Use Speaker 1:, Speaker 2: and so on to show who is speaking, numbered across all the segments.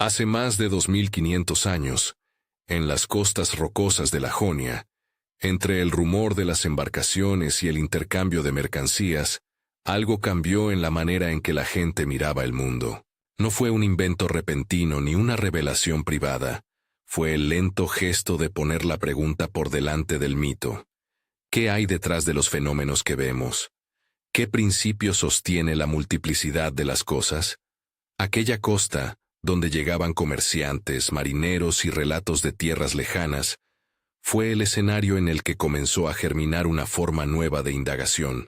Speaker 1: Hace más de 2500 años, en las costas rocosas de la Jonia, entre el rumor de las embarcaciones y el intercambio de mercancías, algo cambió en la manera en que la gente miraba el mundo. No fue un invento repentino ni una revelación privada, fue el lento gesto de poner la pregunta por delante del mito. ¿Qué hay detrás de los fenómenos que vemos? ¿Qué principio sostiene la multiplicidad de las cosas? Aquella costa, donde llegaban comerciantes, marineros y relatos de tierras lejanas, fue el escenario en el que comenzó a germinar una forma nueva de indagación,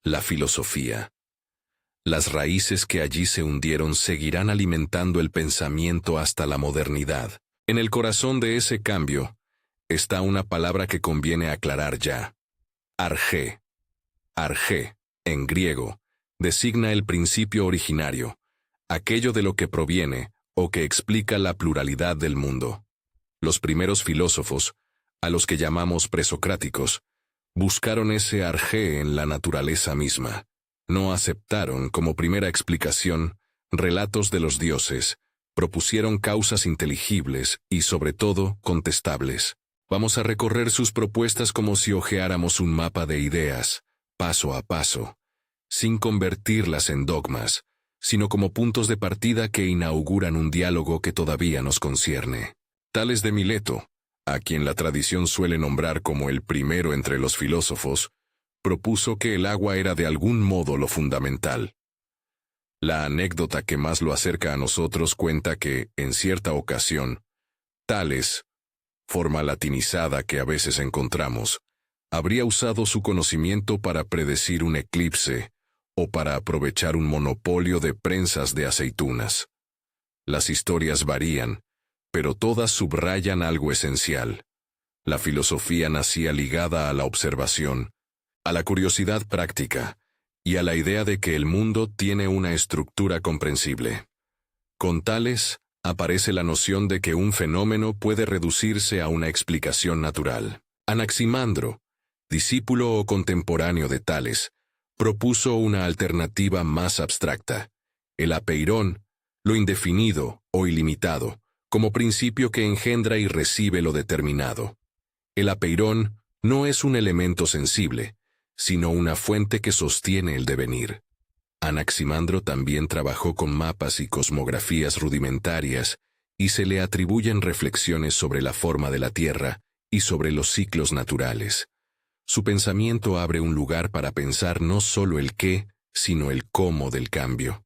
Speaker 1: la filosofía. Las raíces que allí se hundieron seguirán alimentando el pensamiento hasta la modernidad. En el corazón de ese cambio está una palabra que conviene aclarar ya. Argé. Argé, en griego, designa el principio originario, aquello de lo que proviene o que explica la pluralidad del mundo. Los primeros filósofos, a los que llamamos presocráticos, buscaron ese argé en la naturaleza misma. No aceptaron como primera explicación relatos de los dioses, propusieron causas inteligibles y, sobre todo, contestables. Vamos a recorrer sus propuestas como si hojeáramos un mapa de ideas, paso a paso, sin convertirlas en dogmas, sino como puntos de partida que inauguran un diálogo que todavía nos concierne. Tales de Mileto, a quien la tradición suele nombrar como el primero entre los filósofos, propuso que el agua era de algún modo lo fundamental. La anécdota que más lo acerca a nosotros cuenta que, en cierta ocasión, Tales, forma latinizada que a veces encontramos, habría usado su conocimiento para predecir un eclipse o para aprovechar un monopolio de prensas de aceitunas. Las historias varían, pero todas subrayan algo esencial. La filosofía nacía ligada a la observación, a la curiosidad práctica y a la idea de que el mundo tiene una estructura comprensible. Con Tales, aparece la noción de que un fenómeno puede reducirse a una explicación natural. Anaximandro, discípulo o contemporáneo de Tales, propuso una alternativa más abstracta, el apeirón, lo indefinido o ilimitado, como principio que engendra y recibe lo determinado. El apeirón no es un elemento sensible, sino una fuente que sostiene el devenir. Anaximandro también trabajó con mapas y cosmografías rudimentarias, y se le atribuyen reflexiones sobre la forma de la Tierra y sobre los ciclos naturales. Su pensamiento abre un lugar para pensar no solo el qué, sino el cómo del cambio.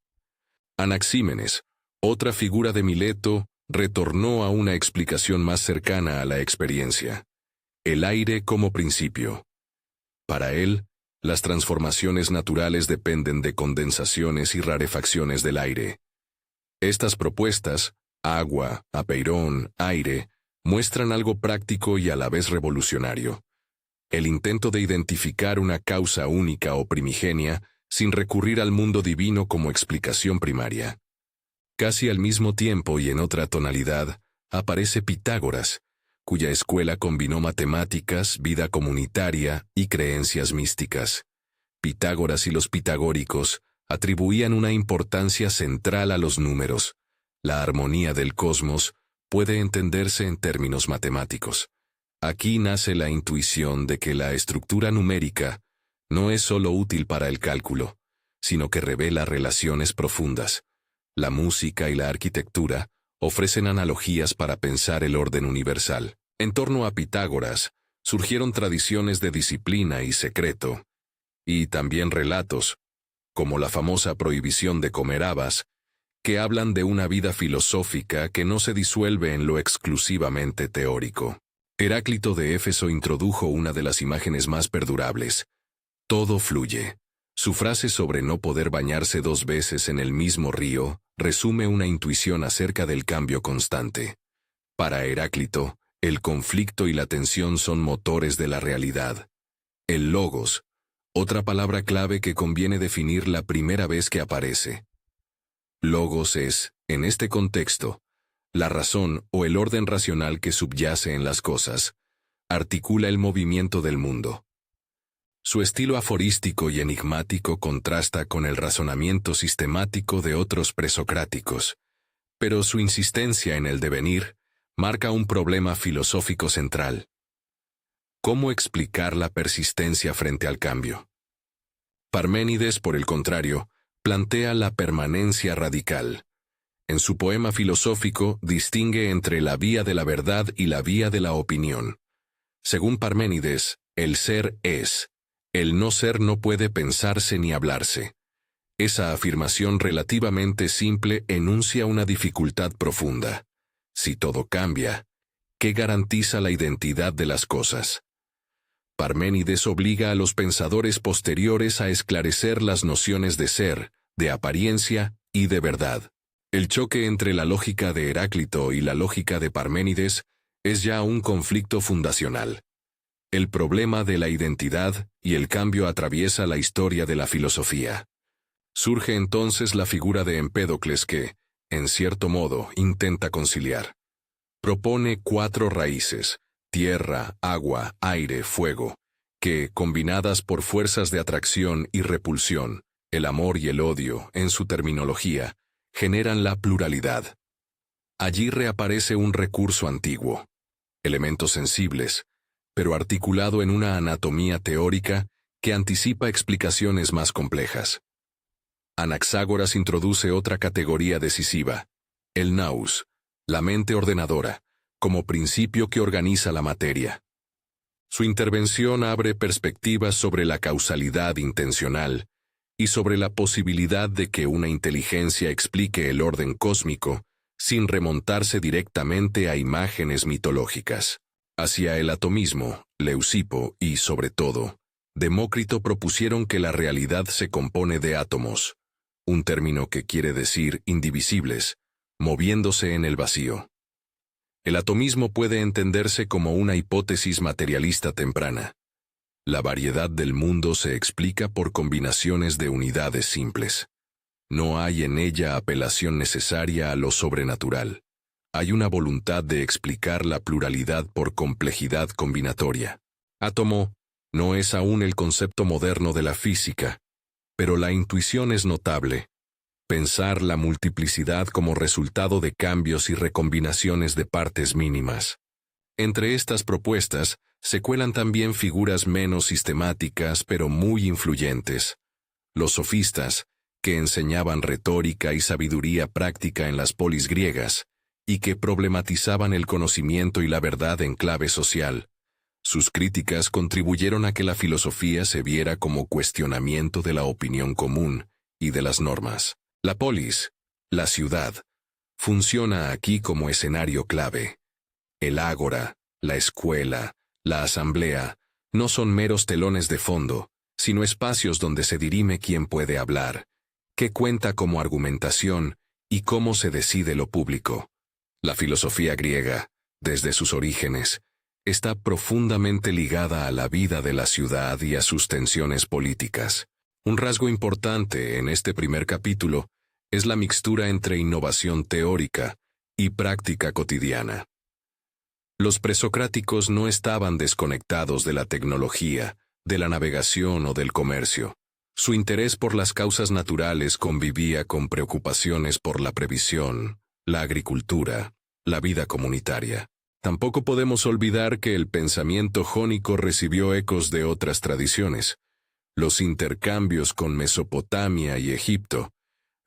Speaker 1: Anaxímenes, otra figura de Mileto, retornó a una explicación más cercana a la experiencia. El aire como principio. Para él, las transformaciones naturales dependen de condensaciones y rarefacciones del aire. Estas propuestas, agua, apeirón, aire, muestran algo práctico y a la vez revolucionario. El intento de identificar una causa única o primigenia sin recurrir al mundo divino como explicación primaria. Casi al mismo tiempo y en otra tonalidad, aparece Pitágoras, cuya escuela combinó matemáticas, vida comunitaria y creencias místicas. Pitágoras y los pitagóricos atribuían una importancia central a los números. La armonía del cosmos puede entenderse en términos matemáticos. Aquí nace la intuición de que la estructura numérica no es solo útil para el cálculo, sino que revela relaciones profundas. La música y la arquitectura ofrecen analogías para pensar el orden universal. En torno a Pitágoras, surgieron tradiciones de disciplina y secreto, y también relatos, como la famosa prohibición de comer habas, que hablan de una vida filosófica que no se disuelve en lo exclusivamente teórico. Heráclito de Éfeso introdujo una de las imágenes más perdurables. Todo fluye. Su frase sobre no poder bañarse 2 veces en el mismo río resume una intuición acerca del cambio constante. Para Heráclito, el conflicto y la tensión son motores de la realidad. El logos, otra palabra clave que conviene definir la primera vez que aparece. Logos es, en este contexto, la razón o el orden racional que subyace en las cosas, articula el movimiento del mundo. Su estilo aforístico y enigmático contrasta con el razonamiento sistemático de otros presocráticos, pero su insistencia en el devenir marca un problema filosófico central. ¿Cómo explicar la persistencia frente al cambio? Parménides, por el contrario, plantea la permanencia radical. En su poema filosófico distingue entre la vía de la verdad y la vía de la opinión. Según Parménides, el ser es. El no ser no puede pensarse ni hablarse. Esa afirmación relativamente simple enuncia una dificultad profunda. Si todo cambia, ¿qué garantiza la identidad de las cosas? Parménides obliga a los pensadores posteriores a esclarecer las nociones de ser, de apariencia y de verdad. El choque entre la lógica de Heráclito y la lógica de Parménides es ya un conflicto fundacional. El problema de la identidad y el cambio atraviesa la historia de la filosofía. Surge entonces la figura de Empédocles que, en cierto modo, intenta conciliar. Propone 4 raíces: tierra, agua, aire, fuego, que, combinadas por fuerzas de atracción y repulsión, el amor y el odio, en su terminología, generan la pluralidad. Allí reaparece un recurso antiguo: elementos sensibles, pero articulado en una anatomía teórica que anticipa explicaciones más complejas. Anaxágoras introduce otra categoría decisiva: el nous, la mente ordenadora, como principio que organiza la materia. Su intervención abre perspectivas sobre la causalidad intencional y sobre la posibilidad de que una inteligencia explique el orden cósmico sin remontarse directamente a imágenes mitológicas. Hacia el atomismo, Leucipo y, sobre todo, Demócrito propusieron que la realidad se compone de átomos, un término que quiere decir indivisibles, moviéndose en el vacío. El atomismo puede entenderse como una hipótesis materialista temprana. La variedad del mundo se explica por combinaciones de unidades simples. No hay en ella apelación necesaria a lo sobrenatural. Hay una voluntad de explicar la pluralidad por complejidad combinatoria. Átomo no es aún el concepto moderno de la física, pero la intuición es notable. Pensar la multiplicidad como resultado de cambios y recombinaciones de partes mínimas. Entre estas propuestas se cuelan también figuras menos sistemáticas pero muy influyentes. Los sofistas, que enseñaban retórica y sabiduría práctica en las polis griegas, y que problematizaban el conocimiento y la verdad en clave social. Sus críticas contribuyeron a que la filosofía se viera como cuestionamiento de la opinión común y de las normas. La polis, la ciudad, funciona aquí como escenario clave. El ágora, la escuela, la asamblea, no son meros telones de fondo, sino espacios donde se dirime quién puede hablar, qué cuenta como argumentación y cómo se decide lo público. La filosofía griega, desde sus orígenes, está profundamente ligada a la vida de la ciudad y a sus tensiones políticas. Un rasgo importante en este primer capítulo es la mixtura entre innovación teórica y práctica cotidiana. Los presocráticos no estaban desconectados de la tecnología, de la navegación o del comercio. Su interés por las causas naturales convivía con preocupaciones por la previsión, la agricultura, la vida comunitaria. Tampoco podemos olvidar que el pensamiento jónico recibió ecos de otras tradiciones. Los intercambios con Mesopotamia y Egipto,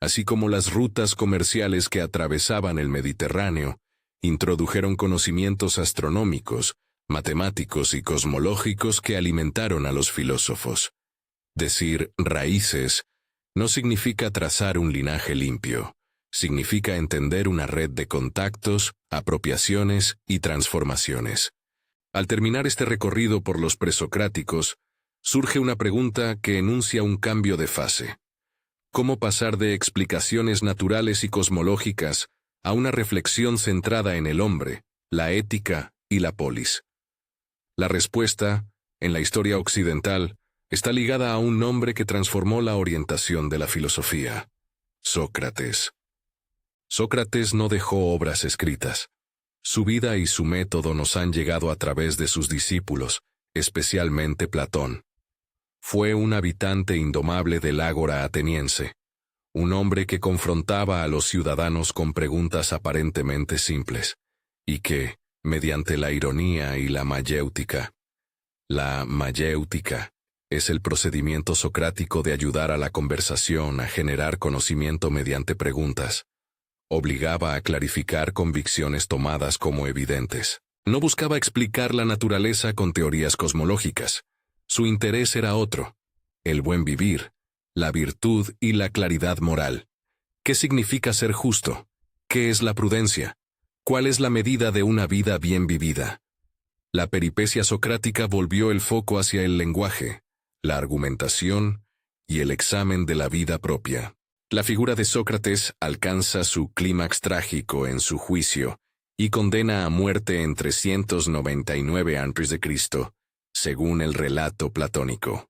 Speaker 1: así como las rutas comerciales que atravesaban el Mediterráneo, introdujeron conocimientos astronómicos, matemáticos y cosmológicos que alimentaron a los filósofos. Decir raíces no significa trazar un linaje limpio, significa entender una red de contactos, apropiaciones y transformaciones. Al terminar este recorrido por los presocráticos, surge una pregunta que enuncia un cambio de fase. ¿Cómo pasar de explicaciones naturales y cosmológicas a una reflexión centrada en el hombre, la ética y la polis? La respuesta, en la historia occidental, está ligada a un nombre que transformó la orientación de la filosofía: Sócrates. Sócrates no dejó obras escritas. Su vida y su método nos han llegado a través de sus discípulos, especialmente Platón. Fue un habitante indomable del ágora ateniense, un hombre que confrontaba a los ciudadanos con preguntas aparentemente simples, y que, mediante la ironía y la mayéutica es el procedimiento socrático de ayudar a la conversación a generar conocimiento mediante preguntas, obligaba a clarificar convicciones tomadas como evidentes. No buscaba explicar la naturaleza con teorías cosmológicas. Su interés era otro: el buen vivir, la virtud y la claridad moral. ¿Qué significa ser justo? ¿Qué es la prudencia? ¿Cuál es la medida de una vida bien vivida? La peripecia socrática volvió el foco hacia el lenguaje, la argumentación y el examen de la vida propia. La figura de Sócrates alcanza su clímax trágico en su juicio y condena a muerte en 399 a.C., según el relato platónico.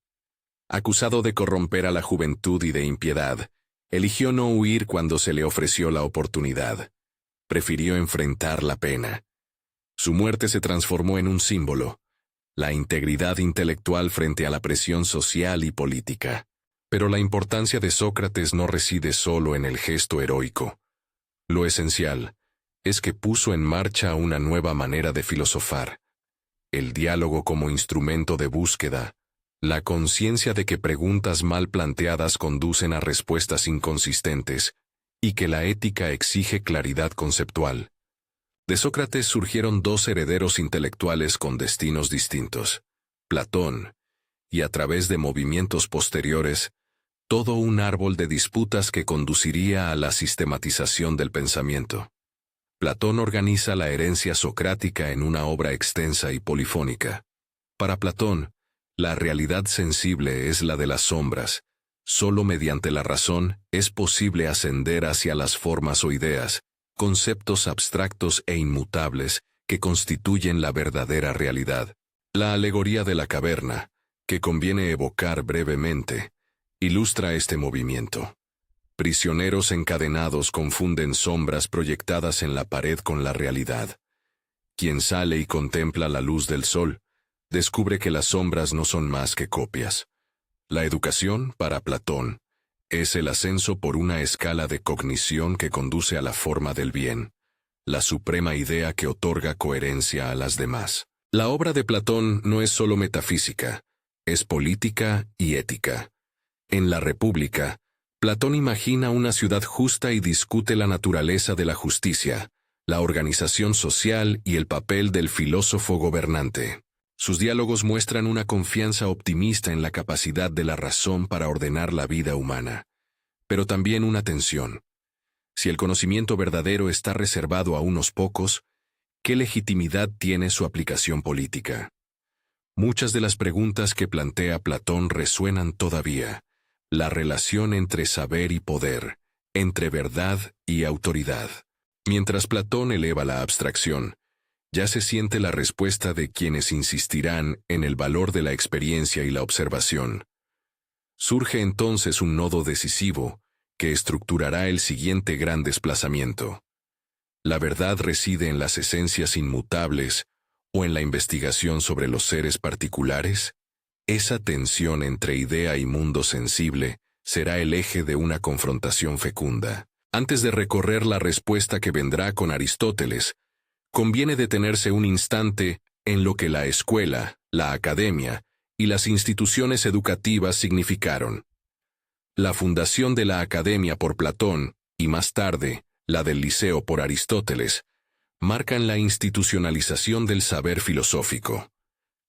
Speaker 1: Acusado de corromper a la juventud y de impiedad, eligió no huir cuando se le ofreció la oportunidad. Prefirió enfrentar la pena. Su muerte se transformó en un símbolo: la integridad intelectual frente a la presión social y política. Pero la importancia de Sócrates no reside solo en el gesto heroico. Lo esencial es que puso en marcha una nueva manera de filosofar: el diálogo como instrumento de búsqueda, la conciencia de que preguntas mal planteadas conducen a respuestas inconsistentes, y que la ética exige claridad conceptual. De Sócrates surgieron dos herederos intelectuales con destinos distintos: Platón, y a través de movimientos posteriores, todo un árbol de disputas que conduciría a la sistematización del pensamiento. Platón organiza la herencia socrática en una obra extensa y polifónica. Para Platón, la realidad sensible es la de las sombras. Solo mediante la razón es posible ascender hacia las formas o ideas, conceptos abstractos e inmutables que constituyen la verdadera realidad. La alegoría de la caverna, que conviene evocar brevemente, ilustra este movimiento. Prisioneros encadenados confunden sombras proyectadas en la pared con la realidad. Quien sale y contempla la luz del sol, descubre que las sombras no son más que copias. La educación, para Platón, es el ascenso por una escala de cognición que conduce a la forma del bien, la suprema idea que otorga coherencia a las demás. La obra de Platón no es solo metafísica, es política y ética. En la República, Platón imagina una ciudad justa y discute la naturaleza de la justicia, la organización social y el papel del filósofo gobernante. Sus diálogos muestran una confianza optimista en la capacidad de la razón para ordenar la vida humana, pero también una tensión. Si el conocimiento verdadero está reservado a unos pocos, ¿qué legitimidad tiene su aplicación política? Muchas de las preguntas que plantea Platón resuenan todavía: la relación entre saber y poder, entre verdad y autoridad. Mientras Platón eleva la abstracción, ya se siente la respuesta de quienes insistirán en el valor de la experiencia y la observación. Surge entonces un nodo decisivo que estructurará el siguiente gran desplazamiento. ¿La verdad reside en las esencias inmutables o en la investigación sobre los seres particulares? Esa tensión entre idea y mundo sensible será el eje de una confrontación fecunda. Antes de recorrer la respuesta que vendrá con Aristóteles, conviene detenerse un instante en lo que la escuela, la academia y las instituciones educativas significaron. La fundación de la academia por Platón, y más tarde, la del liceo por Aristóteles, marcan la institucionalización del saber filosófico.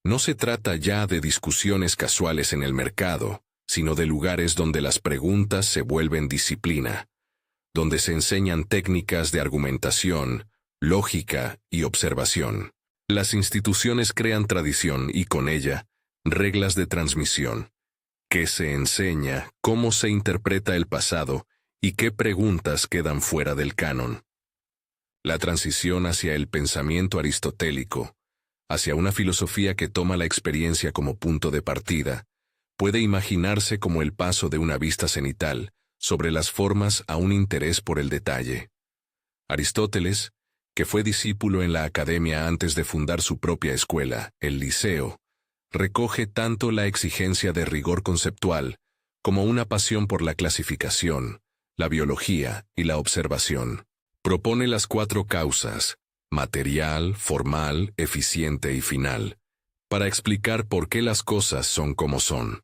Speaker 1: No se trata ya de discusiones casuales en el mercado, sino de lugares donde las preguntas se vuelven disciplina, donde se enseñan técnicas de argumentación, lógica y observación. Las instituciones crean tradición y con ella, reglas de transmisión. ¿Qué se enseña? ¿Cómo se interpreta el pasado? ¿Y qué preguntas quedan fuera del canon? La transición hacia el pensamiento aristotélico, hacia una filosofía que toma la experiencia como punto de partida, puede imaginarse como el paso de una vista cenital sobre las formas a un interés por el detalle. Aristóteles, que fue discípulo en la academia antes de fundar su propia escuela, el liceo, recoge tanto la exigencia de rigor conceptual como una pasión por la clasificación, la biología y la observación. Propone las 4 causas: material, formal, eficiente y final, para explicar por qué las cosas son como son.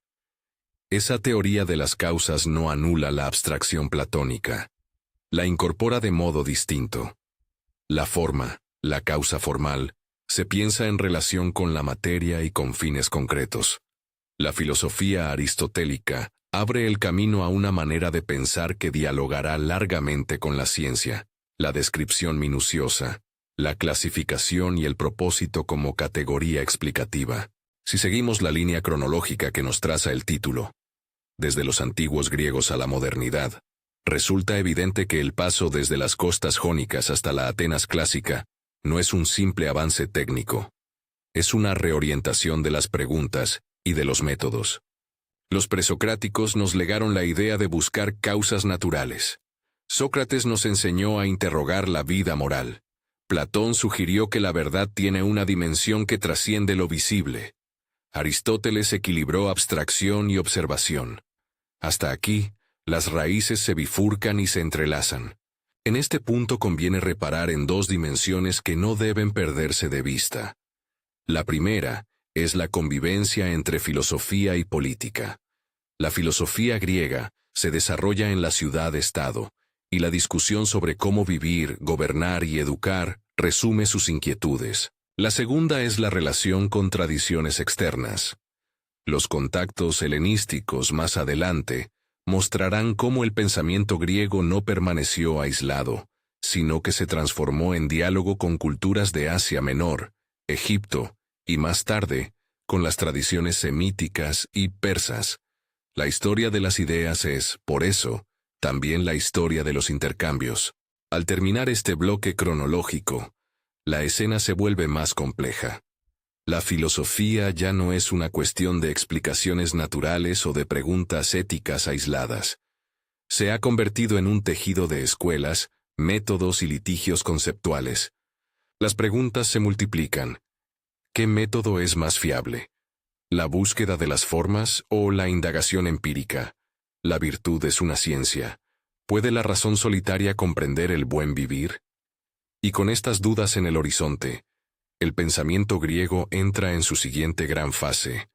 Speaker 1: Esa teoría de las causas no anula la abstracción platónica. La incorpora de modo distinto. La forma, la causa formal, se piensa en relación con la materia y con fines concretos. La filosofía aristotélica abre el camino a una manera de pensar que dialogará largamente con la ciencia, la descripción minuciosa, la clasificación y el propósito como categoría explicativa. Si seguimos la línea cronológica que nos traza el título, desde los antiguos griegos a la modernidad, resulta evidente que el paso desde las costas jónicas hasta la Atenas clásica no es un simple avance técnico. Es una reorientación de las preguntas y de los métodos. Los presocráticos nos legaron la idea de buscar causas naturales. Sócrates nos enseñó a interrogar la vida moral. Platón sugirió que la verdad tiene una dimensión que trasciende lo visible. Aristóteles equilibró abstracción y observación. Hasta aquí, las raíces se bifurcan y se entrelazan. En este punto conviene reparar en 2 dimensiones que no deben perderse de vista. La primera es la convivencia entre filosofía y política. La filosofía griega se desarrolla en la ciudad-estado, y la discusión sobre cómo vivir, gobernar y educar resume sus inquietudes. La segunda es la relación con tradiciones externas. Los contactos helenísticos más adelante mostrarán cómo el pensamiento griego no permaneció aislado, sino que se transformó en diálogo con culturas de Asia Menor, Egipto, y más tarde, con las tradiciones semíticas y persas. La historia de las ideas es, por eso, también la historia de los intercambios. Al terminar este bloque cronológico, la escena se vuelve más compleja. La filosofía ya no es una cuestión de explicaciones naturales o de preguntas éticas aisladas. Se ha convertido en un tejido de escuelas, métodos y litigios conceptuales. Las preguntas se multiplican. ¿Qué método es más fiable? ¿La búsqueda de las formas o la indagación empírica? La virtud es una ciencia. ¿Puede la razón solitaria comprender el buen vivir? Y con estas dudas en el horizonte, el pensamiento griego entra en su siguiente gran fase,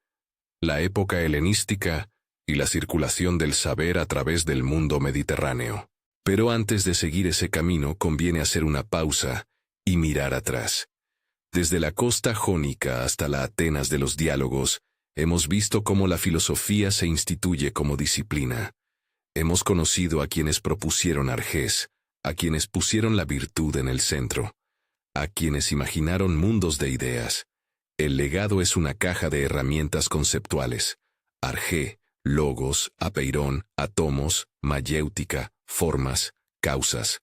Speaker 1: la época helenística y la circulación del saber a través del mundo mediterráneo. Pero antes de seguir ese camino conviene hacer una pausa y mirar atrás. Desde la costa jónica hasta la Atenas de los diálogos, hemos visto cómo la filosofía se instituye como disciplina. Hemos conocido a quienes propusieron Argés, a quienes pusieron la virtud en el centro, a quienes imaginaron mundos de ideas. El legado es una caja de herramientas conceptuales: argé, logos, apeirón, atomos, mayéutica, formas, causas.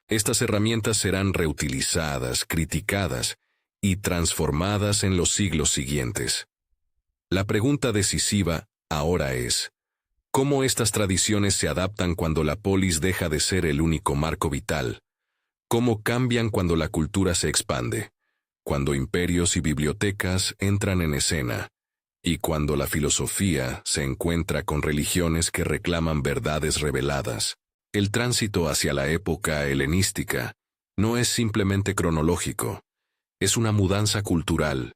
Speaker 1: Estas herramientas serán reutilizadas, criticadas y transformadas en los siglos siguientes. La pregunta decisiva ahora es: ¿cómo estas tradiciones se adaptan cuando la polis deja de ser el único marco vital? ¿Cómo cambian cuando la cultura se expande? Cuando imperios y bibliotecas entran en escena, y cuando la filosofía se encuentra con religiones que reclaman verdades reveladas. El tránsito hacia la época helenística no es simplemente cronológico, es una mudanza cultural.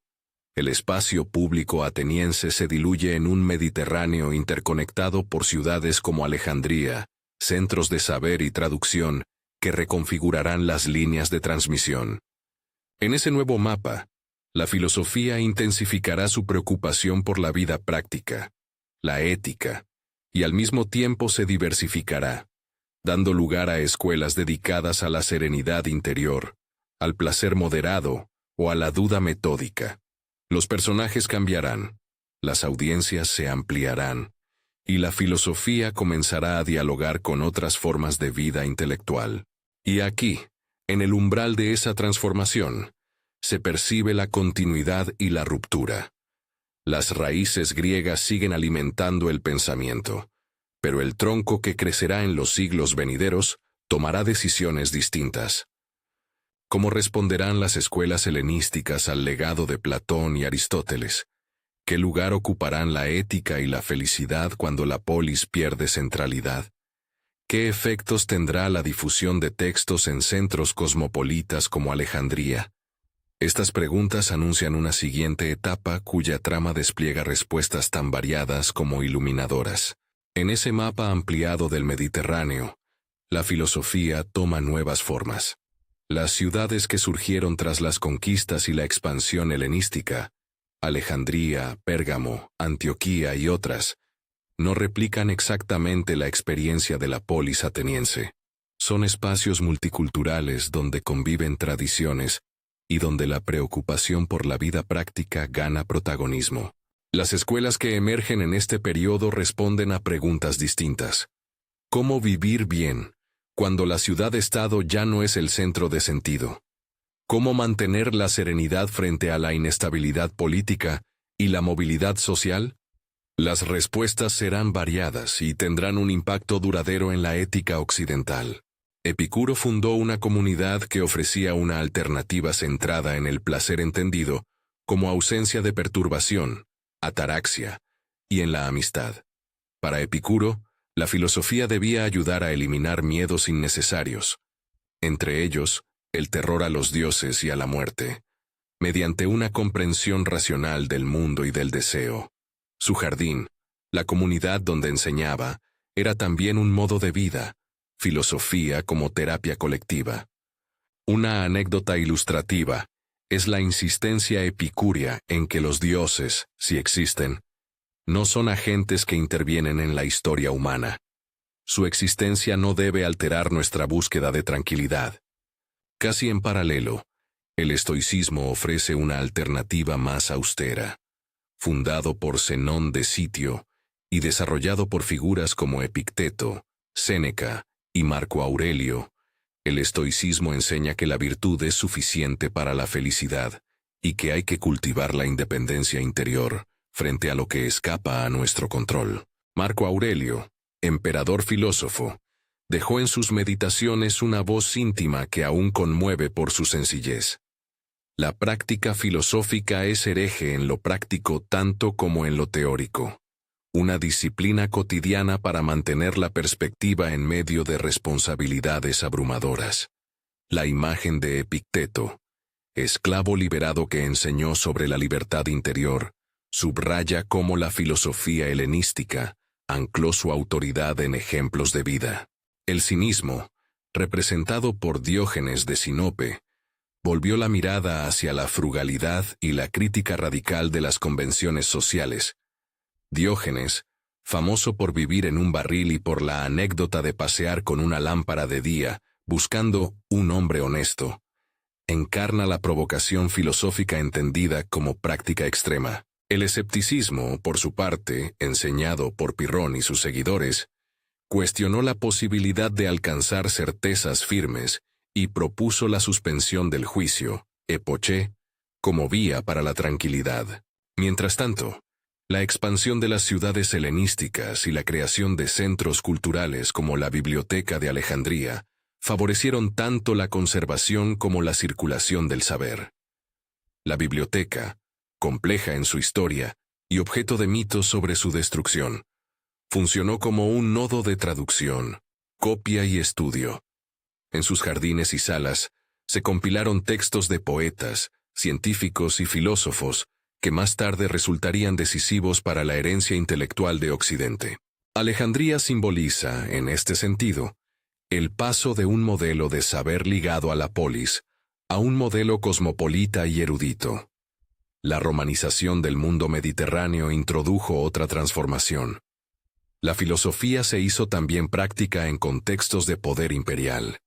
Speaker 1: El espacio público ateniense se diluye en un Mediterráneo interconectado por ciudades como Alejandría, centros de saber y traducción que reconfigurarán las líneas de transmisión. En ese nuevo mapa, la filosofía intensificará su preocupación por la vida práctica, la ética, y al mismo tiempo se diversificará, dando lugar a escuelas dedicadas a la serenidad interior, al placer moderado o a la duda metódica. Los personajes cambiarán, las audiencias se ampliarán, y la filosofía comenzará a dialogar con otras formas de vida intelectual. Y aquí, en el umbral de esa transformación, se percibe la continuidad y la ruptura. Las raíces griegas siguen alimentando el pensamiento, pero el tronco que crecerá en los siglos venideros tomará decisiones distintas. ¿Cómo responderán las escuelas helenísticas al legado de Platón y Aristóteles? ¿Qué lugar ocuparán la ética y la felicidad cuando la polis pierde centralidad? ¿Qué efectos tendrá la difusión de textos en centros cosmopolitas como Alejandría? Estas preguntas anuncian una siguiente etapa cuya trama despliega respuestas tan variadas como iluminadoras. En ese mapa ampliado del Mediterráneo, la filosofía toma nuevas formas. Las ciudades que surgieron tras las conquistas y la expansión helenística, Alejandría, Pérgamo, Antioquía y otras, no replican exactamente la experiencia de la polis ateniense. Son espacios multiculturales donde conviven tradiciones y donde la preocupación por la vida práctica gana protagonismo. Las escuelas que emergen en este periodo responden a preguntas distintas. ¿Cómo vivir bien cuando la ciudad-estado ya no es el centro de sentido? ¿Cómo mantener la serenidad frente a la inestabilidad política y la movilidad social? Las respuestas serán variadas y tendrán un impacto duradero en la ética occidental. Epicuro fundó una comunidad que ofrecía una alternativa centrada en el placer entendido como ausencia de perturbación, ataraxia, y en la amistad. Para Epicuro, la filosofía debía ayudar a eliminar miedos innecesarios, entre ellos, el terror a los dioses y a la muerte, mediante una comprensión racional del mundo y del deseo. Su jardín, la comunidad donde enseñaba, era también un modo de vida, filosofía como terapia colectiva. Una anécdota ilustrativa es la insistencia epicúrea en que los dioses, si existen, no son agentes que intervienen en la historia humana. Su existencia no debe alterar nuestra búsqueda de tranquilidad. Casi en paralelo, el estoicismo ofrece una alternativa más austera. Fundado por Zenón de Sitio y desarrollado por figuras como Epicteto, Séneca y Marco Aurelio, el estoicismo enseña que la virtud es suficiente para la felicidad y que hay que cultivar la independencia interior frente a lo que escapa a nuestro control. Marco Aurelio, emperador filósofo, dejó en sus meditaciones una voz íntima que aún conmueve por su sencillez. La práctica filosófica es hereje en lo práctico tanto como en lo teórico. Una disciplina cotidiana para mantener la perspectiva en medio de responsabilidades abrumadoras. La imagen de Epicteto, esclavo liberado que enseñó sobre la libertad interior, subraya cómo la filosofía helenística ancló su autoridad en ejemplos de vida. El cinismo, representado por Diógenes de Sinope, volvió la mirada hacia la frugalidad y la crítica radical de las convenciones sociales. Diógenes, famoso por vivir en un barril y por la anécdota de pasear con una lámpara de día, buscando un hombre honesto, encarna la provocación filosófica entendida como práctica extrema. El escepticismo, por su parte, enseñado por Pirrón y sus seguidores, cuestionó la posibilidad de alcanzar certezas firmes y propuso la suspensión del juicio, epoché, como vía para la tranquilidad. Mientras tanto, la expansión de las ciudades helenísticas y la creación de centros culturales como la Biblioteca de Alejandría favorecieron tanto la conservación como la circulación del saber. La biblioteca, compleja en su historia y objeto de mitos sobre su destrucción, funcionó como un nodo de traducción, copia y estudio. En sus jardines y salas se compilaron textos de poetas, científicos y filósofos que más tarde resultarían decisivos para la herencia intelectual de Occidente. Alejandría simboliza, en este sentido, el paso de un modelo de saber ligado a la polis a un modelo cosmopolita y erudito. La romanización del mundo mediterráneo introdujo otra transformación. La filosofía se hizo también práctica en contextos de poder imperial.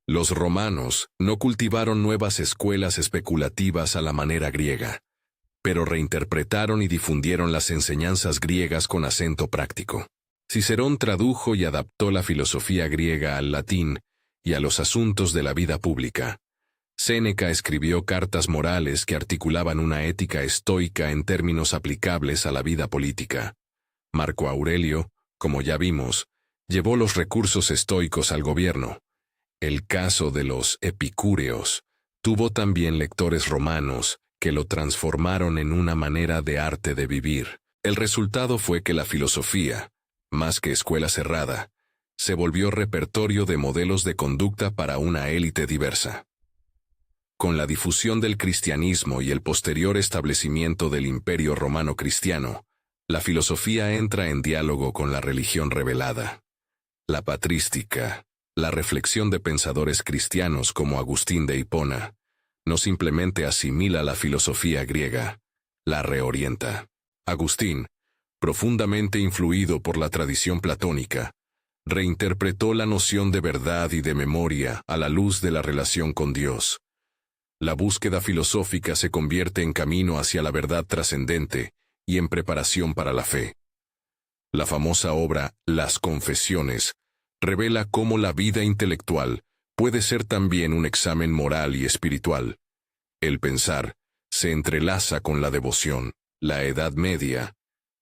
Speaker 1: Los romanos no cultivaron nuevas escuelas especulativas a la manera griega, pero reinterpretaron y difundieron las enseñanzas griegas con acento práctico. Cicerón tradujo y adaptó la filosofía griega al latín y a los asuntos de la vida pública. Séneca escribió cartas morales que articulaban una ética estoica en términos aplicables a la vida política. Marco Aurelio, como ya vimos, llevó los recursos estoicos al gobierno. El caso de los epicúreos tuvo también lectores romanos que lo transformaron en una manera de arte de vivir. El resultado fue que la filosofía, más que escuela cerrada, se volvió repertorio de modelos de conducta para una élite diversa. Con la difusión del cristianismo y el posterior establecimiento del Imperio Romano Cristiano, la filosofía entra en diálogo con la religión revelada. La patrística, la reflexión de pensadores cristianos como Agustín de Hipona, no simplemente asimila la filosofía griega, la reorienta. Agustín, profundamente influido por la tradición platónica, reinterpretó la noción de verdad y de memoria a la luz de la relación con Dios. La búsqueda filosófica se convierte en camino hacia la verdad trascendente y en preparación para la fe. La famosa obra Las Confesiones revela cómo la vida intelectual puede ser también un examen moral y espiritual. El pensar se entrelaza con la devoción. La Edad Media,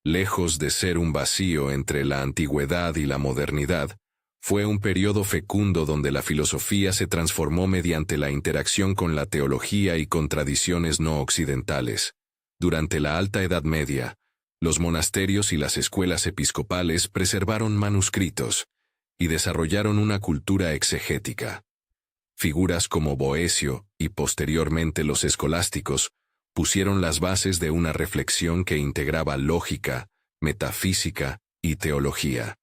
Speaker 1: lejos de ser un vacío entre la antigüedad y la modernidad, fue un periodo fecundo donde la filosofía se transformó mediante la interacción con la teología y con tradiciones no occidentales. Durante la Alta Edad Media, los monasterios y las escuelas episcopales preservaron manuscritos y desarrollaron una cultura exegética. Figuras como Boecio y posteriormente los escolásticos pusieron las bases de una reflexión que integraba lógica, metafísica y teología.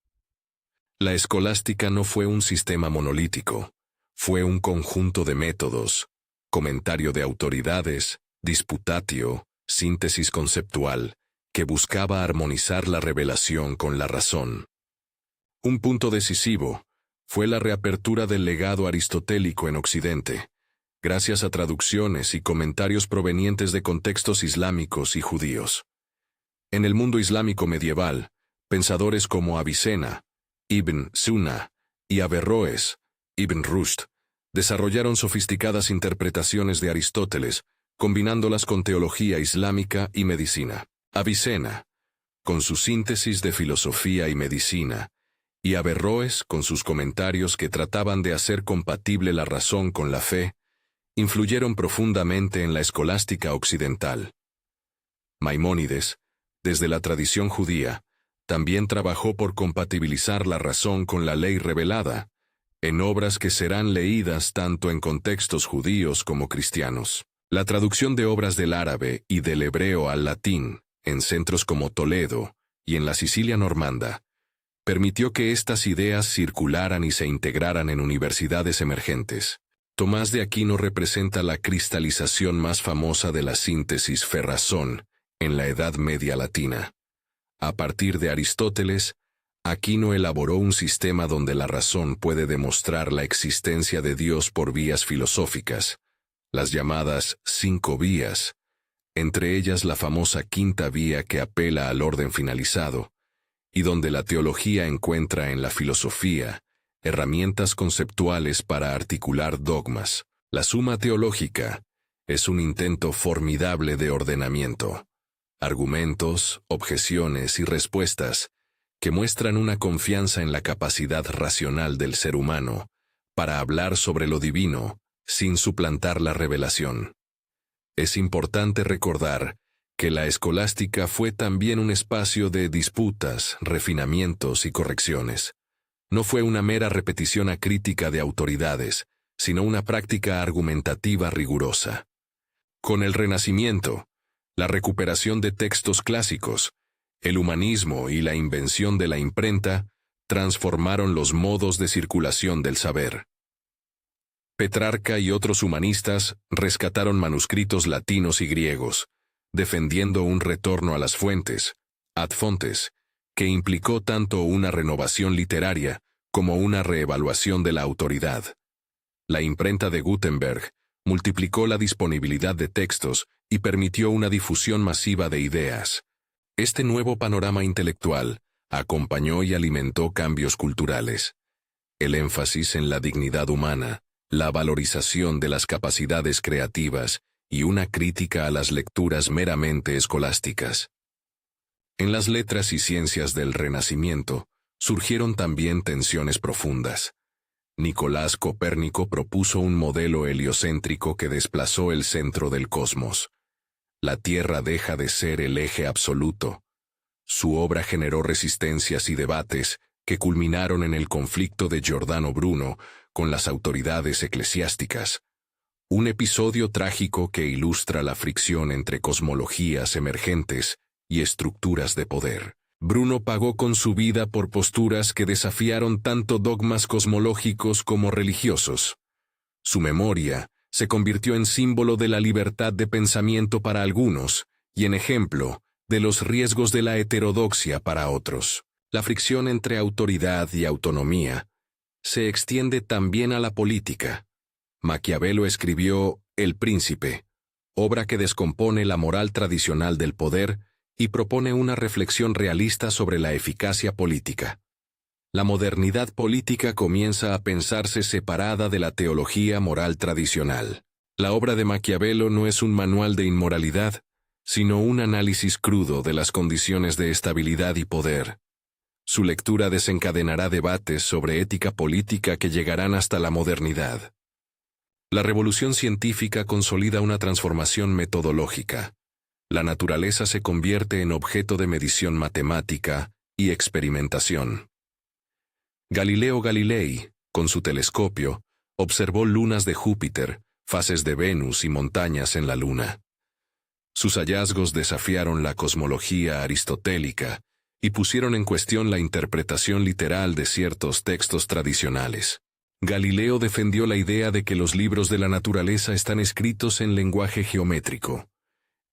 Speaker 1: La escolástica no fue un sistema monolítico, fue un conjunto de métodos, comentario de autoridades, disputatio, síntesis conceptual, que buscaba armonizar la revelación con la razón. Un punto decisivo fue la reapertura del legado aristotélico en Occidente, gracias a traducciones y comentarios provenientes de contextos islámicos y judíos. En el mundo islámico medieval, pensadores como Avicena, Ibn Sina y Averroes, Ibn Rushd, desarrollaron sofisticadas interpretaciones de Aristóteles, combinándolas con teología islámica y medicina. Avicena, con su síntesis de filosofía y medicina, y Averroes, con sus comentarios que trataban de hacer compatible la razón con la fe, influyeron profundamente en la escolástica occidental. Maimónides, desde la tradición judía, también trabajó por compatibilizar la razón con la ley revelada, en obras que serán leídas tanto en contextos judíos como cristianos. La traducción de obras del árabe y del hebreo al latín, en centros como Toledo y en la Sicilia normanda, permitió que estas ideas circularan y se integraran en universidades emergentes. Tomás de Aquino representa la cristalización más famosa de la síntesis fe-razón en la Edad Media latina. A partir de Aristóteles, Aquino elaboró un sistema donde la razón puede demostrar la existencia de Dios por vías filosóficas, las llamadas 5 vías, entre ellas la famosa quinta vía que apela al orden finalizado, y donde la teología encuentra en la filosofía herramientas conceptuales para articular dogmas. La Suma Teológica es un intento formidable de ordenamiento. Argumentos, objeciones y respuestas que muestran una confianza en la capacidad racional del ser humano para hablar sobre lo divino sin suplantar la revelación. Es importante recordar que la escolástica fue también un espacio de disputas, refinamientos y correcciones. No fue una mera repetición acrítica de autoridades, sino una práctica argumentativa rigurosa. Con el Renacimiento, la recuperación de textos clásicos, el humanismo y la invención de la imprenta transformaron los modos de circulación del saber. Petrarca y otros humanistas rescataron manuscritos latinos y griegos, defendiendo un retorno a las fuentes, ad fontes, que implicó tanto una renovación literaria como una reevaluación de la autoridad. La imprenta de Gutenberg multiplicó la disponibilidad de textos y permitió una difusión masiva de ideas. Este nuevo panorama intelectual acompañó y alimentó cambios culturales. El énfasis en la dignidad humana, la valorización de las capacidades creativas y una crítica a las lecturas meramente escolásticas. En las letras y ciencias del Renacimiento surgieron también tensiones profundas. Nicolás Copérnico propuso un modelo heliocéntrico que desplazó el centro del cosmos. La Tierra deja de ser el eje absoluto. Su obra generó resistencias y debates que culminaron en el conflicto de Giordano Bruno con las autoridades eclesiásticas. Un episodio trágico que ilustra la fricción entre cosmologías emergentes y estructuras de poder. Bruno pagó con su vida por posturas que desafiaron tanto dogmas cosmológicos como religiosos. Su memoria se convirtió en símbolo de la libertad de pensamiento para algunos y en ejemplo de los riesgos de la heterodoxia para otros. La fricción entre autoridad y autonomía se extiende también a la política. Maquiavelo escribió El Príncipe, obra que descompone la moral tradicional del poder y propone una reflexión realista sobre la eficacia política. La modernidad política comienza a pensarse separada de la teología moral tradicional. La obra de Maquiavelo no es un manual de inmoralidad, sino un análisis crudo de las condiciones de estabilidad y poder. Su lectura desencadenará debates sobre ética política que llegarán hasta la modernidad. La revolución científica consolida una transformación metodológica. La naturaleza se convierte en objeto de medición matemática y experimentación. Galileo Galilei, con su telescopio, observó lunas de Júpiter, fases de Venus y montañas en la Luna. Sus hallazgos desafiaron la cosmología aristotélica y pusieron en cuestión la interpretación literal de ciertos textos tradicionales. Galileo defendió la idea de que los libros de la naturaleza están escritos en lenguaje geométrico.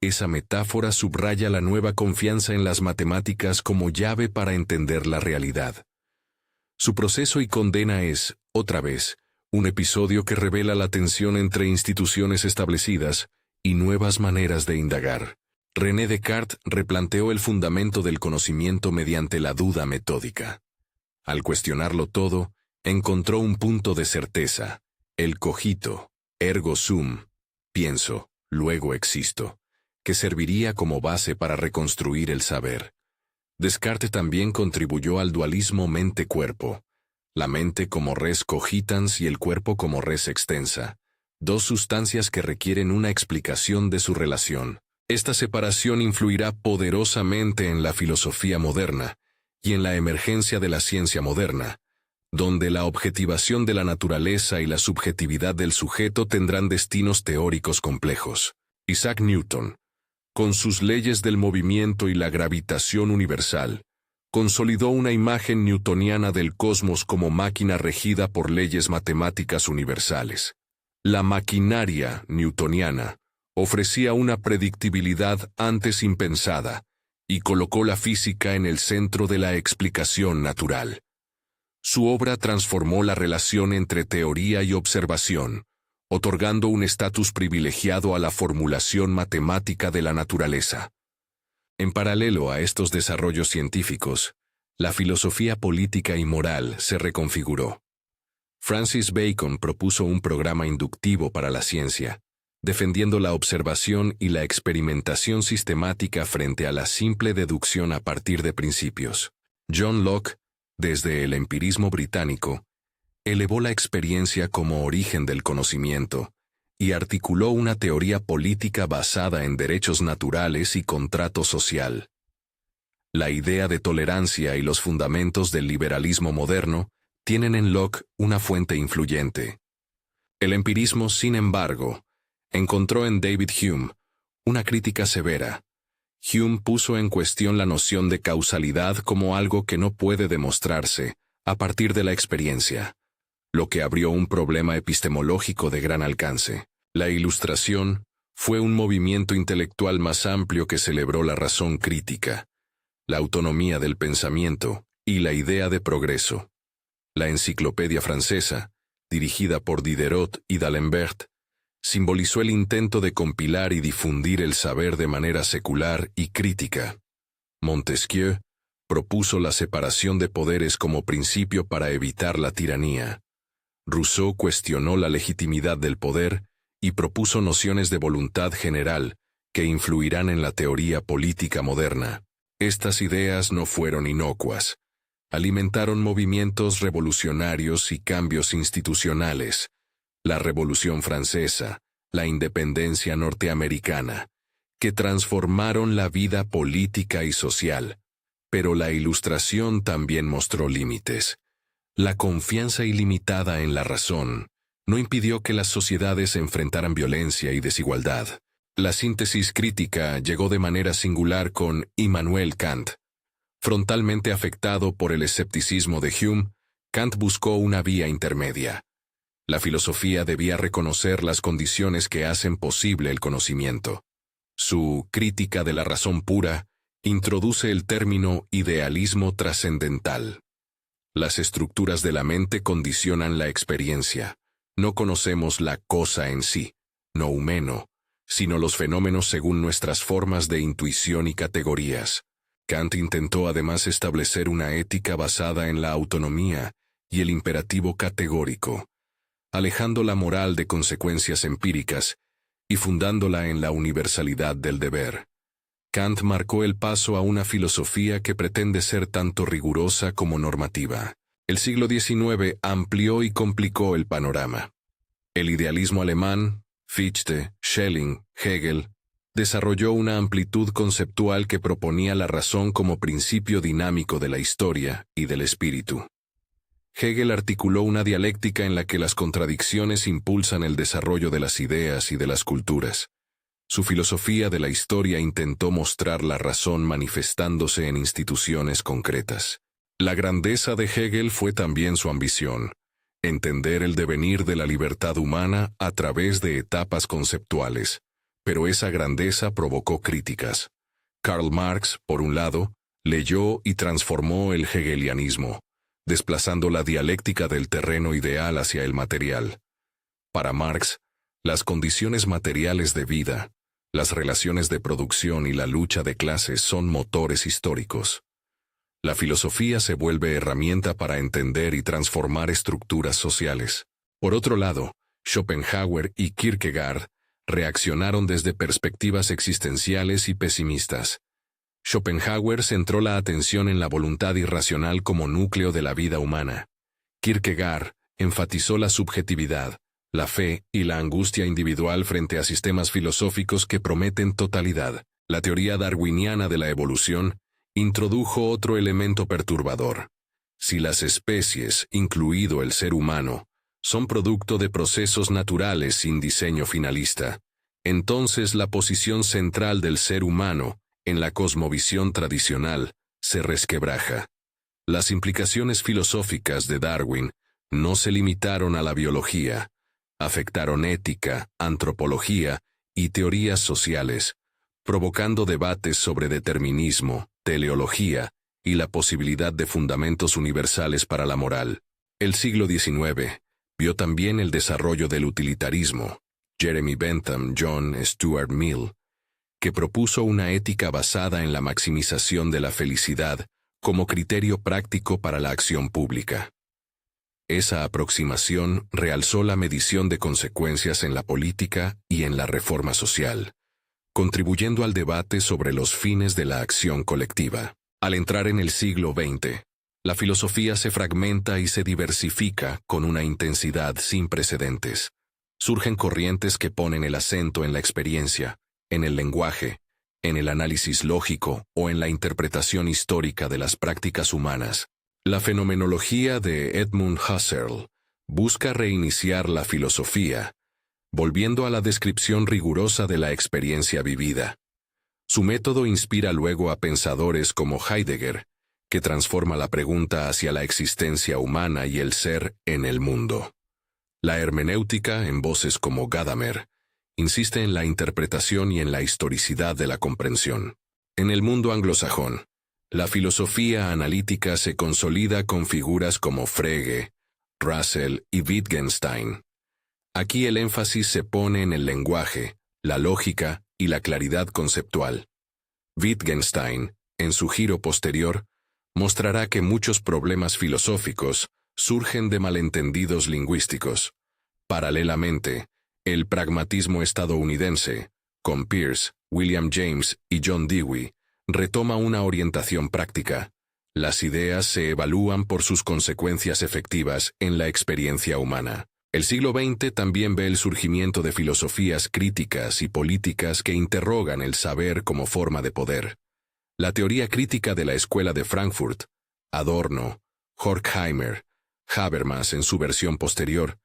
Speaker 1: Esa metáfora subraya la nueva confianza en las matemáticas como llave para entender la realidad. Su proceso y condena es, otra vez, un episodio que revela la tensión entre instituciones establecidas y nuevas maneras de indagar. René Descartes replanteó el fundamento del conocimiento mediante la duda metódica. Al cuestionarlo todo, encontró un punto de certeza, el cogito, ergo sum, pienso, luego existo, que serviría como base para reconstruir el saber. Descartes también contribuyó al dualismo mente-cuerpo, la mente como res cogitans y el cuerpo como res extensa, dos sustancias que requieren una explicación de su relación. Esta separación influirá poderosamente en la filosofía moderna y en la emergencia de la ciencia moderna, donde la objetivación de la naturaleza y la subjetividad del sujeto tendrán destinos teóricos complejos. Isaac Newton, con sus leyes del movimiento y la gravitación universal, consolidó una imagen newtoniana del cosmos como máquina regida por leyes matemáticas universales. La maquinaria newtoniana ofrecía una predictibilidad antes impensada y colocó la física en el centro de la explicación natural. Su obra transformó la relación entre teoría y observación, otorgando un estatus privilegiado a la formulación matemática de la naturaleza. En paralelo a estos desarrollos científicos, la filosofía política y moral se reconfiguró. Francis Bacon propuso un programa inductivo para la ciencia, defendiendo la observación y la experimentación sistemática frente a la simple deducción a partir de principios. John Locke, desde el empirismo británico, elevó la experiencia como origen del conocimiento y articuló una teoría política basada en derechos naturales y contrato social. La idea de tolerancia y los fundamentos del liberalismo moderno tienen en Locke una fuente influyente. El empirismo, sin embargo, encontró en David Hume una crítica severa. Hume puso en cuestión la noción de causalidad como algo que no puede demostrarse a partir de la experiencia, lo que abrió un problema epistemológico de gran alcance. La Ilustración fue un movimiento intelectual más amplio que celebró la razón crítica, la autonomía del pensamiento y la idea de progreso. La Enciclopedia Francesa, dirigida por Diderot y d'Alembert, simbolizó el intento de compilar y difundir el saber de manera secular y crítica. Montesquieu propuso la separación de poderes como principio para evitar la tiranía. Rousseau cuestionó la legitimidad del poder y propuso nociones de voluntad general que influirán en la teoría política moderna. Estas ideas no fueron inocuas. Alimentaron movimientos revolucionarios y cambios institucionales. La Revolución Francesa, la independencia norteamericana, que transformaron la vida política y social. Pero la Ilustración también mostró límites. La confianza ilimitada en la razón no impidió que las sociedades enfrentaran violencia y desigualdad. La síntesis crítica llegó de manera singular con Immanuel Kant. Frontalmente afectado por el escepticismo de Hume, Kant buscó una vía intermedia. La filosofía debía reconocer las condiciones que hacen posible el conocimiento. Su Crítica de la razón pura introduce el término idealismo trascendental. Las estructuras de la mente condicionan la experiencia. No conocemos la cosa en sí, no humano, sino los fenómenos según nuestras formas de intuición y categorías. Kant intentó además establecer una ética basada en la autonomía y el imperativo categórico, alejando la moral de consecuencias empíricas y fundándola en la universalidad del deber. Kant marcó el paso a una filosofía que pretende ser tanto rigurosa como normativa. El siglo XIX amplió y complicó el panorama. El idealismo alemán, Fichte, Schelling, Hegel, desarrolló una amplitud conceptual que proponía la razón como principio dinámico de la historia y del espíritu. Hegel articuló una dialéctica en la que las contradicciones impulsan el desarrollo de las ideas y de las culturas. Su filosofía de la historia intentó mostrar la razón manifestándose en instituciones concretas. La grandeza de Hegel fue también su ambición, entender el devenir de la libertad humana a través de etapas conceptuales, pero esa grandeza provocó críticas. Karl Marx, por un lado, leyó y transformó el hegelianismo, desplazando la dialéctica del terreno ideal hacia el material. Para Marx, las condiciones materiales de vida, las relaciones de producción y la lucha de clases son motores históricos. La filosofía se vuelve herramienta para entender y transformar estructuras sociales. Por otro lado, Schopenhauer y Kierkegaard reaccionaron desde perspectivas existenciales y pesimistas. Schopenhauer centró la atención en la voluntad irracional como núcleo de la vida humana. Kierkegaard enfatizó la subjetividad, la fe y la angustia individual frente a sistemas filosóficos que prometen totalidad. La teoría darwiniana de la evolución introdujo otro elemento perturbador. Si las especies, incluido el ser humano, son producto de procesos naturales sin diseño finalista, entonces la posición central del ser humano, en la cosmovisión tradicional, se resquebraja. Las implicaciones filosóficas de Darwin no se limitaron a la biología, afectaron ética, antropología y teorías sociales, provocando debates sobre determinismo, teleología y la posibilidad de fundamentos universales para la moral. El siglo XIX vio también el desarrollo del utilitarismo. Jeremy Bentham, John Stuart Mill, que propuso una ética basada en la maximización de la felicidad como criterio práctico para la acción pública. Esa aproximación realzó la medición de consecuencias en la política y en la reforma social, contribuyendo al debate sobre los fines de la acción colectiva. Al entrar en el siglo XX, la filosofía se fragmenta y se diversifica con una intensidad sin precedentes. Surgen corrientes que ponen el acento en la experiencia, en el lenguaje, en el análisis lógico o en la interpretación histórica de las prácticas humanas. La fenomenología de Edmund Husserl busca reiniciar la filosofía, volviendo a la descripción rigurosa de la experiencia vivida. Su método inspira luego a pensadores como Heidegger, que transforma la pregunta hacia la existencia humana y el ser en el mundo. La hermenéutica, en voces como Gadamer, insiste en la interpretación y en la historicidad de la comprensión. En el mundo anglosajón, la filosofía analítica se consolida con figuras como Frege, Russell y Wittgenstein. Aquí el énfasis se pone en el lenguaje, la lógica y la claridad conceptual. Wittgenstein, en su giro posterior, mostrará que muchos problemas filosóficos surgen de malentendidos lingüísticos. Paralelamente, el pragmatismo estadounidense, con Peirce, William James y John Dewey, retoma una orientación práctica. Las ideas se evalúan por sus consecuencias efectivas en la experiencia humana. El siglo XX también ve el surgimiento de filosofías críticas y políticas que interrogan el saber como forma de poder. La teoría crítica de la Escuela de Frankfurt, Adorno, Horkheimer, Habermas en su versión posterior,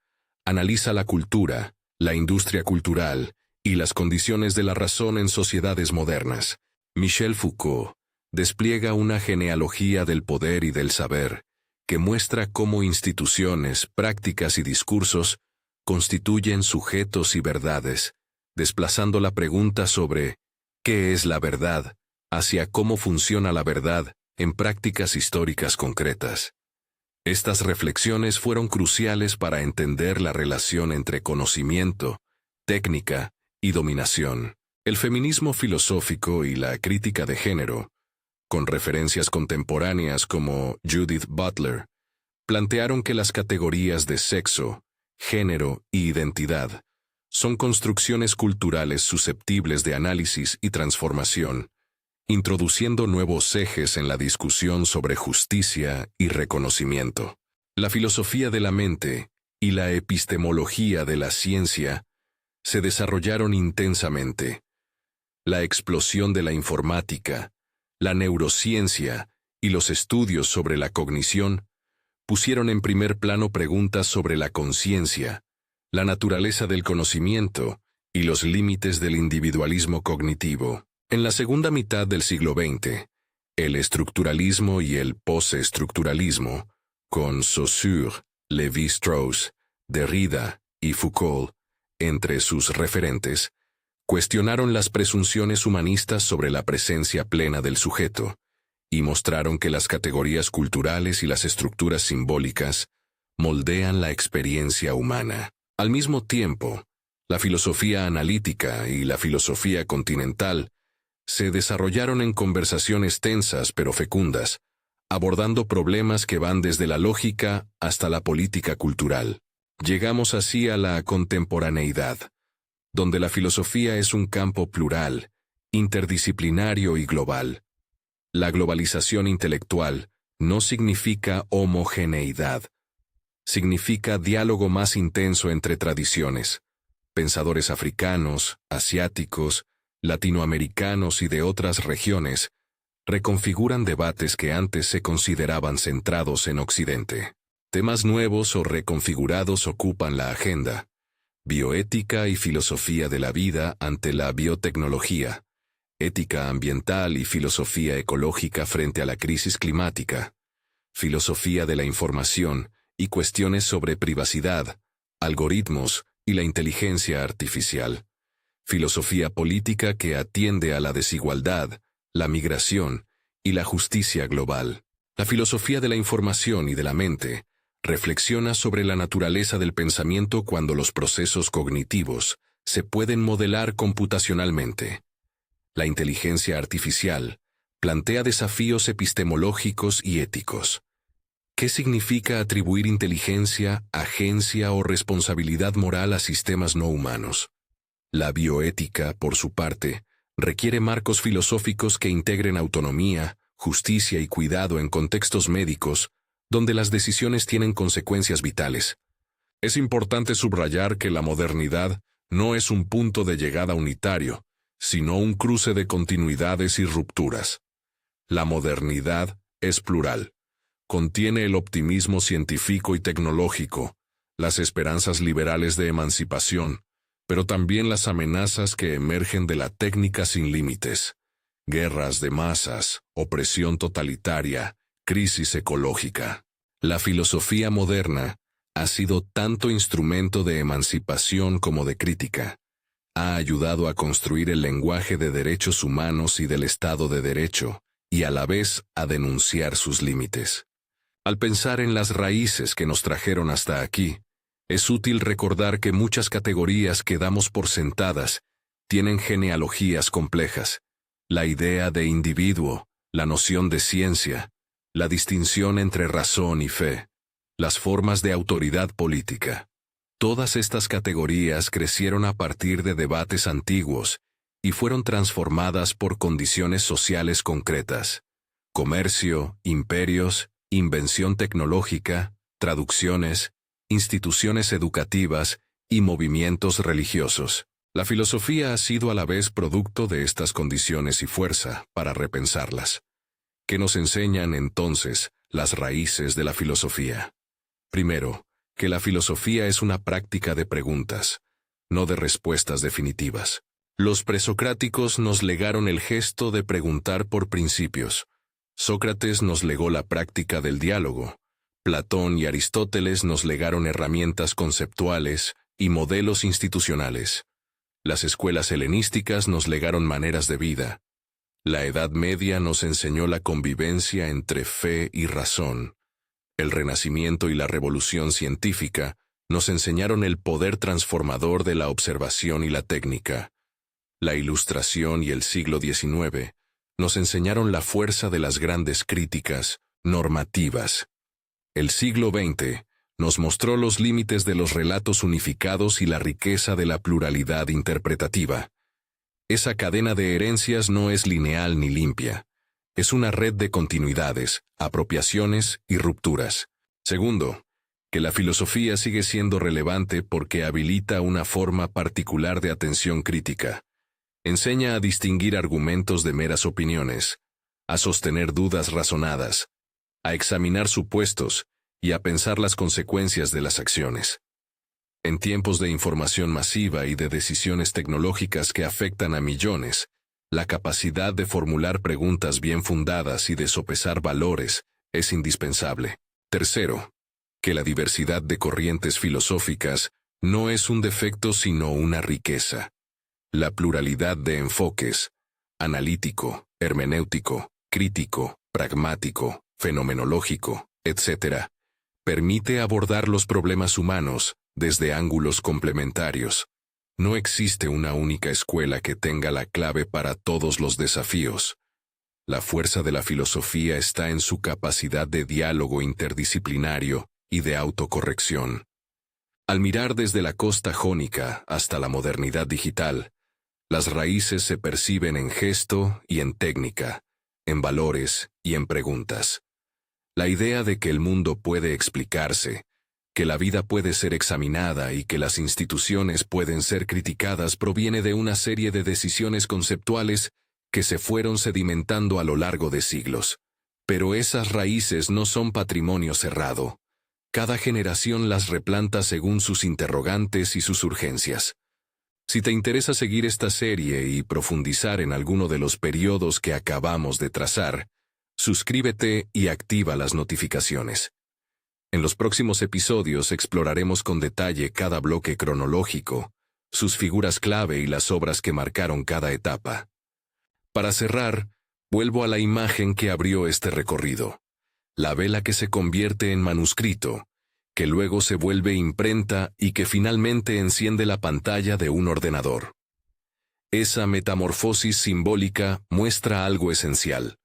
Speaker 1: analiza la cultura, la industria cultural y las condiciones de la razón en sociedades modernas. Michel Foucault despliega una genealogía del poder y del saber, que muestra cómo instituciones, prácticas y discursos constituyen sujetos y verdades, desplazando la pregunta sobre ¿qué es la verdad? Hacia cómo funciona la verdad en prácticas históricas concretas. Estas reflexiones fueron cruciales para entender la relación entre conocimiento, técnica y dominación. El feminismo filosófico y la crítica de género, con referencias contemporáneas como Judith Butler, plantearon que las categorías de sexo, género y identidad son construcciones culturales susceptibles de análisis y transformación, introduciendo nuevos ejes en la discusión sobre justicia y reconocimiento. La filosofía de la mente y la epistemología de la ciencia se desarrollaron intensamente. La explosión de la informática, la neurociencia y los estudios sobre la cognición pusieron en primer plano preguntas sobre la conciencia, la naturaleza del conocimiento y los límites del individualismo cognitivo. En la segunda mitad del siglo XX, el estructuralismo y el postestructuralismo, con Saussure, Lévi-Strauss, Derrida y Foucault, entre sus referentes, cuestionaron las presunciones humanistas sobre la presencia plena del sujeto, y mostraron que las categorías culturales y las estructuras simbólicas moldean la experiencia humana. Al mismo tiempo, la filosofía analítica y la filosofía continental se desarrollaron en conversaciones tensas pero fecundas, abordando problemas que van desde la lógica hasta la política cultural. Llegamos así a la contemporaneidad, donde la filosofía es un campo plural, interdisciplinario y global. La globalización intelectual no significa homogeneidad, significa diálogo más intenso entre tradiciones. Pensadores africanos, asiáticos, latinoamericanos y de otras regiones reconfiguran debates que antes se consideraban centrados en Occidente. Temas nuevos o reconfigurados ocupan la agenda. Bioética y filosofía de la vida ante la biotecnología, ética ambiental y filosofía ecológica frente a la crisis climática, filosofía de la información y cuestiones sobre privacidad, algoritmos y la inteligencia artificial, filosofía política que atiende a la desigualdad, la migración y la justicia global. La filosofía de la información y de la mente reflexiona sobre la naturaleza del pensamiento cuando los procesos cognitivos se pueden modelar computacionalmente. La inteligencia artificial plantea desafíos epistemológicos y éticos. ¿Qué significa atribuir inteligencia, agencia o responsabilidad moral a sistemas no humanos? La bioética, por su parte, requiere marcos filosóficos que integren autonomía, justicia y cuidado en contextos médicos, donde las decisiones tienen consecuencias vitales. Es importante subrayar que la modernidad no es un punto de llegada unitario, sino un cruce de continuidades y rupturas. La modernidad es plural. Contiene el optimismo científico y tecnológico, las esperanzas liberales de emancipación, pero también las amenazas que emergen de la técnica sin límites. Guerras de masas, opresión totalitaria, crisis ecológica. La filosofía moderna ha sido tanto instrumento de emancipación como de crítica. Ha ayudado a construir el lenguaje de derechos humanos y del Estado de Derecho, y a la vez a denunciar sus límites. Al pensar en las raíces que nos trajeron hasta aquí, es útil recordar que muchas categorías que damos por sentadas tienen genealogías complejas. La idea de individuo, la noción de ciencia, la distinción entre razón y fe, las formas de autoridad política. Todas estas categorías crecieron a partir de debates antiguos y fueron transformadas por condiciones sociales concretas. Comercio, imperios, invención tecnológica, traducciones, instituciones educativas y movimientos religiosos. La filosofía ha sido a la vez producto de estas condiciones y fuerza para repensarlas. ¿Qué nos enseñan entonces las raíces de la filosofía? Primero, que la filosofía es una práctica de preguntas, no de respuestas definitivas. Los presocráticos nos legaron el gesto de preguntar por principios. Sócrates nos legó la práctica del diálogo. Platón y Aristóteles nos legaron herramientas conceptuales y modelos institucionales. Las escuelas helenísticas nos legaron maneras de vida. La Edad Media nos enseñó la convivencia entre fe y razón. El Renacimiento y la Revolución Científica nos enseñaron el poder transformador de la observación y la técnica. La Ilustración y el siglo XIX nos enseñaron la fuerza de las grandes críticas normativas. El siglo XX nos mostró los límites de los relatos unificados y la riqueza de la pluralidad interpretativa. Esa cadena de herencias no es lineal ni limpia. Es una red de continuidades, apropiaciones y rupturas. Segundo, que la filosofía sigue siendo relevante porque habilita una forma particular de atención crítica. Enseña a distinguir argumentos de meras opiniones, a sostener dudas razonadas, a examinar supuestos y a pensar las consecuencias de las acciones. En tiempos de información masiva y de decisiones tecnológicas que afectan a millones, la capacidad de formular preguntas bien fundadas y de sopesar valores es indispensable. Tercero, que la diversidad de corrientes filosóficas no es un defecto sino una riqueza. La pluralidad de enfoques, analítico, hermenéutico, crítico, pragmático, fenomenológico, etc., permite abordar los problemas humanos desde ángulos complementarios. No existe una única escuela que tenga la clave para todos los desafíos. La fuerza de la filosofía está en su capacidad de diálogo interdisciplinario y de autocorrección. Al mirar desde la costa jónica hasta la modernidad digital, las raíces se perciben en gesto y en técnica, en valores y en preguntas. La idea de que el mundo puede explicarse, que la vida puede ser examinada y que las instituciones pueden ser criticadas proviene de una serie de decisiones conceptuales que se fueron sedimentando a lo largo de siglos. Pero esas raíces no son patrimonio cerrado. Cada generación las replanta según sus interrogantes y sus urgencias. Si te interesa seguir esta serie y profundizar en alguno de los periodos que acabamos de trazar, suscríbete y activa las notificaciones. En los próximos episodios exploraremos con detalle cada bloque cronológico, sus figuras clave y las obras que marcaron cada etapa. Para cerrar, vuelvo a la imagen que abrió este recorrido. La vela que se convierte en manuscrito, que luego se vuelve imprenta y que finalmente enciende la pantalla de un ordenador. Esa metamorfosis simbólica muestra algo esencial.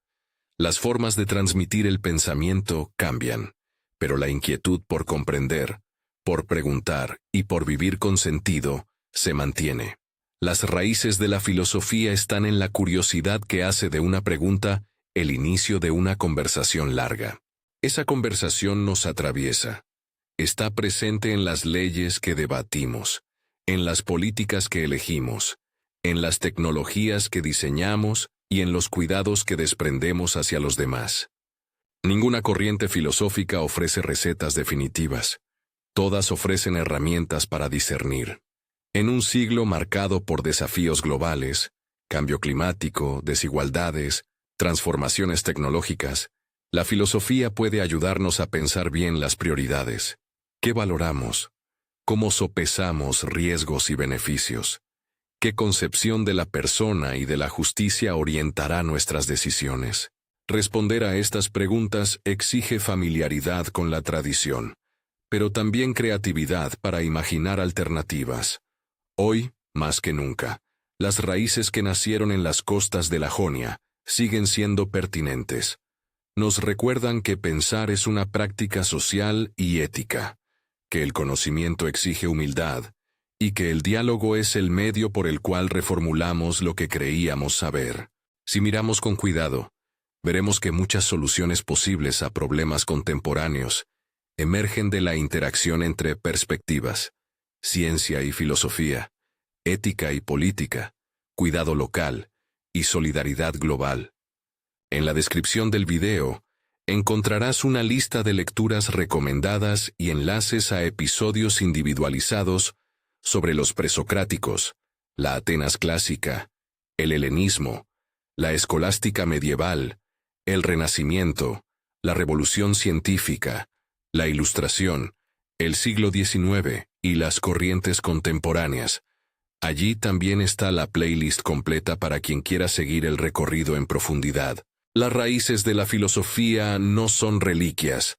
Speaker 1: Las formas de transmitir el pensamiento cambian, pero la inquietud por comprender, por preguntar y por vivir con sentido se mantiene. Las raíces de la filosofía están en la curiosidad que hace de una pregunta el inicio de una conversación larga. Esa conversación nos atraviesa. Está presente en las leyes que debatimos, en las políticas que elegimos, en las tecnologías que diseñamos y en los cuidados que desprendemos hacia los demás. Ninguna corriente filosófica ofrece recetas definitivas. Todas ofrecen herramientas para discernir. En un siglo marcado por desafíos globales, cambio climático, desigualdades, transformaciones tecnológicas, la filosofía puede ayudarnos a pensar bien las prioridades. ¿Qué valoramos? ¿Cómo sopesamos riesgos y beneficios? ¿Qué concepción de la persona y de la justicia orientará nuestras decisiones? Responder a estas preguntas exige familiaridad con la tradición, pero también creatividad para imaginar alternativas. Hoy, más que nunca, las raíces que nacieron en las costas de la Jonia siguen siendo pertinentes. Nos recuerdan que pensar es una práctica social y ética, que el conocimiento exige humildad, y que el diálogo es el medio por el cual reformulamos lo que creíamos saber. Si miramos con cuidado, veremos que muchas soluciones posibles a problemas contemporáneos emergen de la interacción entre perspectivas, ciencia y filosofía, ética y política, cuidado local y solidaridad global. En la descripción del video, encontrarás una lista de lecturas recomendadas y enlaces a episodios individualizados sobre los presocráticos, la Atenas clásica, el helenismo, la escolástica medieval, el Renacimiento, la Revolución Científica, la Ilustración, el siglo XIX y las corrientes contemporáneas. Allí también está la playlist completa para quien quiera seguir el recorrido en profundidad. Las raíces de la filosofía no son reliquias,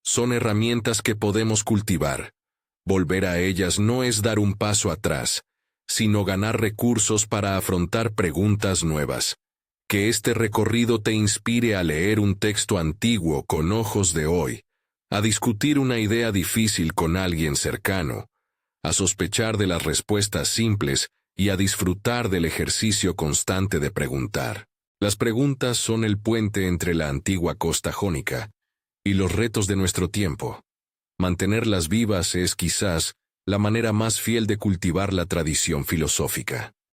Speaker 1: son herramientas que podemos cultivar. Volver a ellas no es dar un paso atrás, sino ganar recursos para afrontar preguntas nuevas. Que este recorrido te inspire a leer un texto antiguo con ojos de hoy, a discutir una idea difícil con alguien cercano, a sospechar de las respuestas simples y a disfrutar del ejercicio constante de preguntar. Las preguntas son el puente entre la antigua costa jónica y los retos de nuestro tiempo. Mantenerlas vivas es quizás la manera más fiel de cultivar la tradición filosófica.